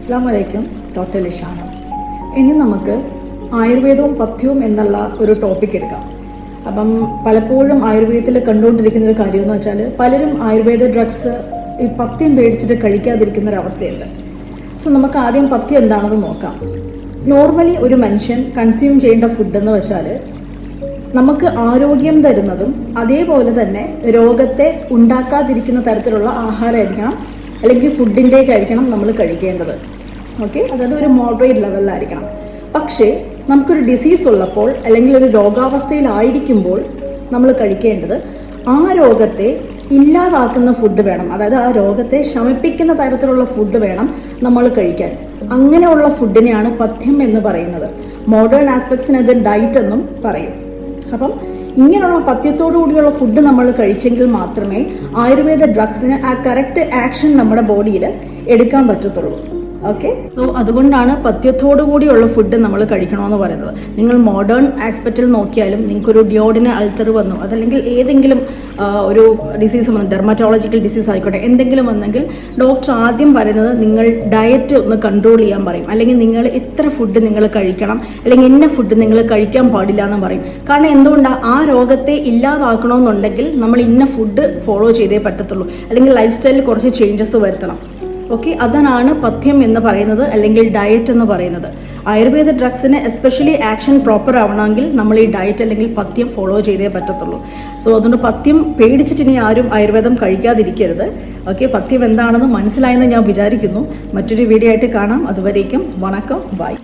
അസ്സലാമലൈക്കും. ഡോക്ടർ ലിഷാന. ഇനി നമുക്ക് ആയുർവേദവും പഥ്യവും എന്നുള്ള ഒരു ടോപ്പിക് എടുക്കാം. അപ്പം പലപ്പോഴും ആയുർവേദത്തിൽ കണ്ടുകൊണ്ടിരിക്കുന്ന ഒരു കാര്യം എന്ന് വെച്ചാൽ പലരും ആയുർവേദ ഡ്രഗ്സ് ഈ പഥ്യം പേടിച്ചിട്ട് കഴിക്കാതിരിക്കുന്ന ഒരു അവസ്ഥയുണ്ട്. സോ നമുക്ക് ആദ്യം പഥ്യം എന്താണെന്ന് നോക്കാം. നോർമലി ഒരു മനുഷ്യൻ കൺസ്യൂം ചെയ്യേണ്ട ഫുഡ് എന്ന് വെച്ചാൽ നമുക്ക് ആരോഗ്യം തരുന്നതും അതേപോലെ തന്നെ രോഗത്തെ ഉണ്ടാക്കാതിരിക്കുന്ന തരത്തിലുള്ള ആഹാരമായിരിക്കണം, അല്ലെങ്കിൽ ഫുഡിൻ്റെയൊക്കെ ആയിരിക്കണം നമ്മൾ കഴിക്കേണ്ടത്. ഓക്കെ, അതായത് ഒരു മോഡറേറ്റ് ലെവലിലായിരിക്കണം. പക്ഷേ നമുക്കൊരു ഡിസീസ് ഉള്ളപ്പോൾ അല്ലെങ്കിൽ ഒരു രോഗാവസ്ഥയിലായിരിക്കുമ്പോൾ നമ്മൾ കഴിക്കേണ്ടത് ആ രോഗത്തെ ഇല്ലാതാക്കുന്ന ഫുഡ് വേണം. അതായത് ആ രോഗത്തെ ശമിപ്പിക്കുന്ന തരത്തിലുള്ള ഫുഡ് വേണം നമ്മൾ കഴിക്കാൻ. അങ്ങനെയുള്ള ഫുഡിനെയാണ് പഥ്യം എന്ന് പറയുന്നത്. മോഡേൺ ആസ്പെക്ട്സിന് അത് ഡയറ്റ് എന്നും പറയും. അപ്പം ഇങ്ങനെയുള്ള പഥ്യത്തോടു കൂടിയുള്ള ഫുഡ് നമ്മൾ കഴിച്ചെങ്കിൽ മാത്രമേ ആയുർവേദ ഡ്രഗ്സിന് ആ കറക്റ്റ് ആക്ഷൻ നമ്മുടെ ബോഡിയിൽ എടുക്കാൻ പറ്റത്തുള്ളൂ. ഓക്കെ, സോ അതുകൊണ്ടാണ് പഥ്യത്തോടു കൂടിയുള്ള ഫുഡ് നമ്മൾ കഴിക്കണമെന്ന് പറയുന്നത്. നിങ്ങൾ മോഡേൺ ആസ്പെക്റ്റിൽ നോക്കിയാലും നിങ്ങൾക്കൊരു ഡിയോഡിന് അൾസർ വന്നു, അതല്ലെങ്കിൽ ഏതെങ്കിലും ഒരു ഡിസീസ് വന്നു, ഡെർമറ്റോളജിക്കൽ ഡിസീസ് ആയിക്കോട്ടെ, എന്തെങ്കിലും വന്നെങ്കിൽ ഡോക്ടർ ആദ്യം പറയുന്നത് നിങ്ങൾ ഡയറ്റ് ഒന്ന് കൺട്രോൾ ചെയ്യാൻ പറയും. അല്ലെങ്കിൽ നിങ്ങൾ ഇത്ര ഫുഡ് നിങ്ങൾ കഴിക്കണം, അല്ലെങ്കിൽ ഇന്ന ഫുഡ് നിങ്ങൾ കഴിക്കാൻ പാടില്ല എന്ന് പറയും. കാരണം എന്തുകൊണ്ടാണ്, ആ രോഗത്തെ ഇല്ലാതാക്കണമെന്നുണ്ടെങ്കിൽ നമ്മൾ ഇന്ന ഫുഡ് ഫോളോ ചെയ്തേ പറ്റത്തുള്ളൂ, അല്ലെങ്കിൽ ലൈഫ് സ്റ്റൈലിൽ കുറച്ച് ചേഞ്ചസ് വരുത്തണം. ഓക്കെ, അതാണ് പഥ്യം എന്ന് പറയുന്നത്, അല്ലെങ്കിൽ ഡയറ്റ് എന്ന് പറയുന്നത്. ആയുർവേദ ഡ്രഗ്സിന് എസ്പെഷ്യലി ആക്ഷൻ പ്രോപ്പർ ആവണമെങ്കിൽ നമ്മൾ ഈ ഡയറ്റ് അല്ലെങ്കിൽ പഥ്യം ഫോളോ ചെയ്തേ പറ്റത്തുള്ളൂ. സോ അതുകൊണ്ട് പഥ്യം പേടിച്ചിട്ട് ഇനി ആരും ആയുർവേദം കഴിക്കാതിരിക്കരുത്. ഓക്കെ, പഥ്യം എന്താണെന്ന് മനസ്സിലായെന്ന് ഞാൻ വിചാരിക്കുന്നു. മറ്റൊരു വീഡിയോ ആയിട്ട് കാണാം. അതുവരേക്കും വണക്കം, ബൈ.